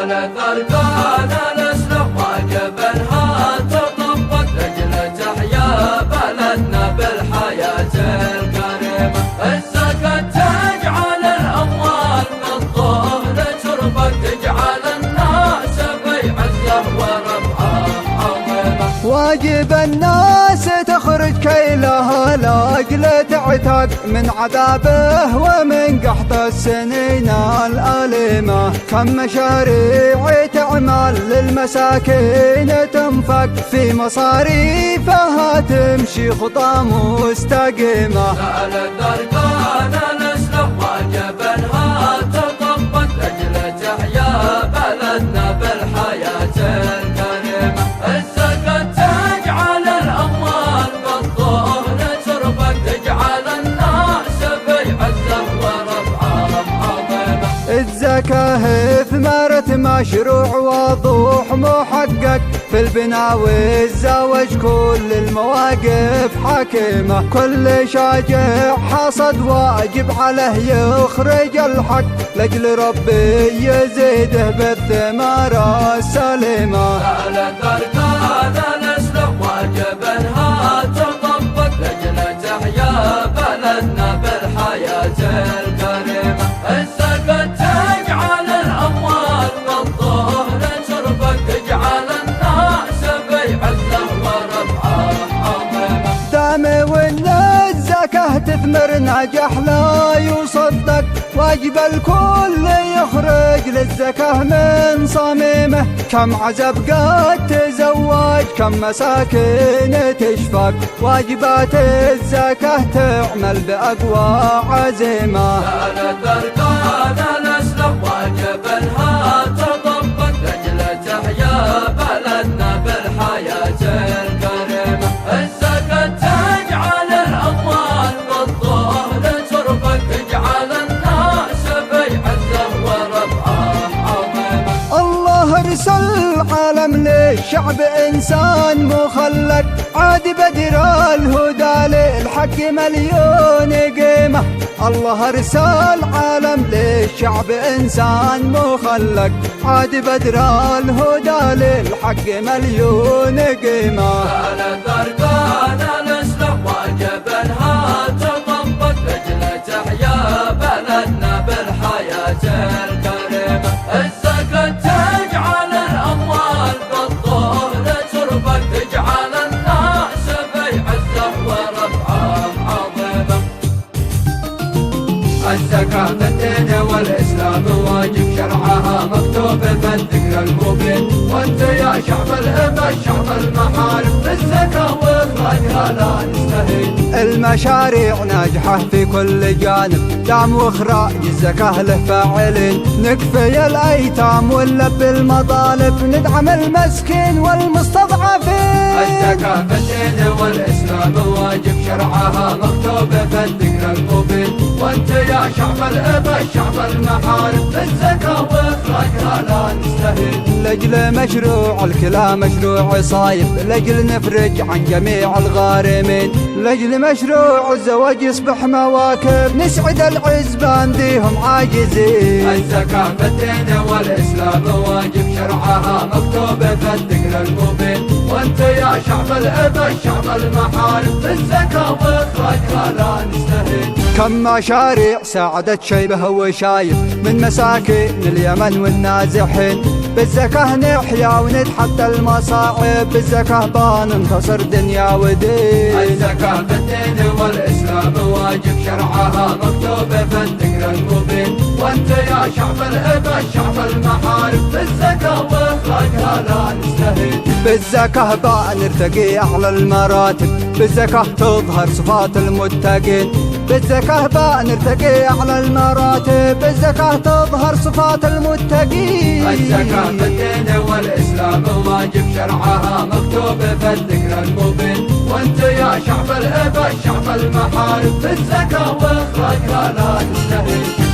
سألت أركان الإسلام واجب أنها تطبق لأجل تحيا بلدنا بالحياة الكريمة. الزكاة تجعل الأموال بالظهر تربك، تجعل الناس في عزة ورفعة عظيمة. واجب الناس تخرج كيلها لأجل تعتق من عذابه ومن قحط السنين الأليمة. كم مشاريع تعمل للمساكين تنفق، في مصاريفها تمشي خطى مستقيمة. سألت أركان الإسلام واجب أنها تطبق لأجل تحيا بلدنا بالحياة الكريمة. الزكاة تجعل الأموال بالظهر تربك، تجعل الناس في عزة ورفعة عظيمة. الزكاة ثمرة مشروع وضوح محقق، في البناء والزواج كل المواقف حكيمة. كل شاجع حصد واجب عليه يخرج الحق، لأجل ربي يزيده بالثمار السليمة. سألت أركان الإسلام واجب أنها تطبق لأجل تحيا بلدنا بالحياة الكريمة. الزكاة تجعل الأموال بالظهر تربك، تجعل الناس في عزة ورفعة عظيمة. دامي وإن الزكاة تثمر نجاح لا يصدق، واجب الكل يخرج للزكاة من صميمه. كم عزب قد تزوج، كم مساكين تشفق، واجبات الزكاة تعمل بأقوى عزيمة. سألت أركان الإسلام واجب أنها تطبق لأجل تحيا بلدنا بالحياة الكريمة. الزكاة تجعل الأموال بالظهر تربك، تجعل الناس في عزة ورفعة عظيمة. الله ارسل عالم للشعب إنسان مخلق، عاد بدر الهدى للحق مليون قيمة. الله ارسل عالم للشعب إنسان مخلق، عاد بدر الهدى للحق مليون قيمة. سألت أركان الإسلام واجب أنها تطبق لأجل تحيا بلدنا بالحياة الكريمة. الزكاة تجعل الأموال بالظهر تربك، تجعل الناس في عزة ورفعة عظيمة. الزكاة في الدين والإسلام واجب شرعها مكتوب في الذكر المبين. وانت يا شعب الأمة شعب المحارم بالزكاة واخراجها لا نستهين. المشاريع ناجحة في كل جانب، دعم واخراج الزكاة له فاعلين. نكفي الأيتام ونلبي المطالب، ندعم المسكين والمستضعفين. الزكاة في الدين والإسلام واجب شرعها مكتوب في الذكر المبين. وانت يا شعب الأمة شعب المحارم بالزكاة واخراجها لا نستهين. لأجل مشروع الكلا مشروع صايب، لأجل نفرج عن جميع الغارمين. لأجل مشروع الزواج يصبح مواكب، نسعد العزبان ذيهم عاجزين. الزكاة في الدين والإسلام واجب شرعها مكتوب في الذكر المبين. وانت يا شعب الأمة شعب المحارم بالزكاة واخراجها لا نستهين. كم مشاريع ساعدت شيبه وشايب، من مساكين اليمن والنازحين. بالزكاة نحيا ونتحدى المصاعب، بالزكاة بننتصر دنيا ودين. الزكاة في الدين والإسلام واجب شرعها مكتوب في الذكر المبين. وانت يا شعب الأمة شعب المحارم بالزكاة واخراجها لا نستهين. بالزكاة بنرتقي أعلى المراتب، بالزكاة تظهر صفات المتقين. بالزكاة بنرتقي أعلى المراتب، بالزكاة تظهر صفات المتقين. الزكاة في الدين والإسلام واجب شرعها مكتوب في الذكر المبين. وانت يا شعب الأمة شعب المحارم بالزكاة واخراجها لا نستهين.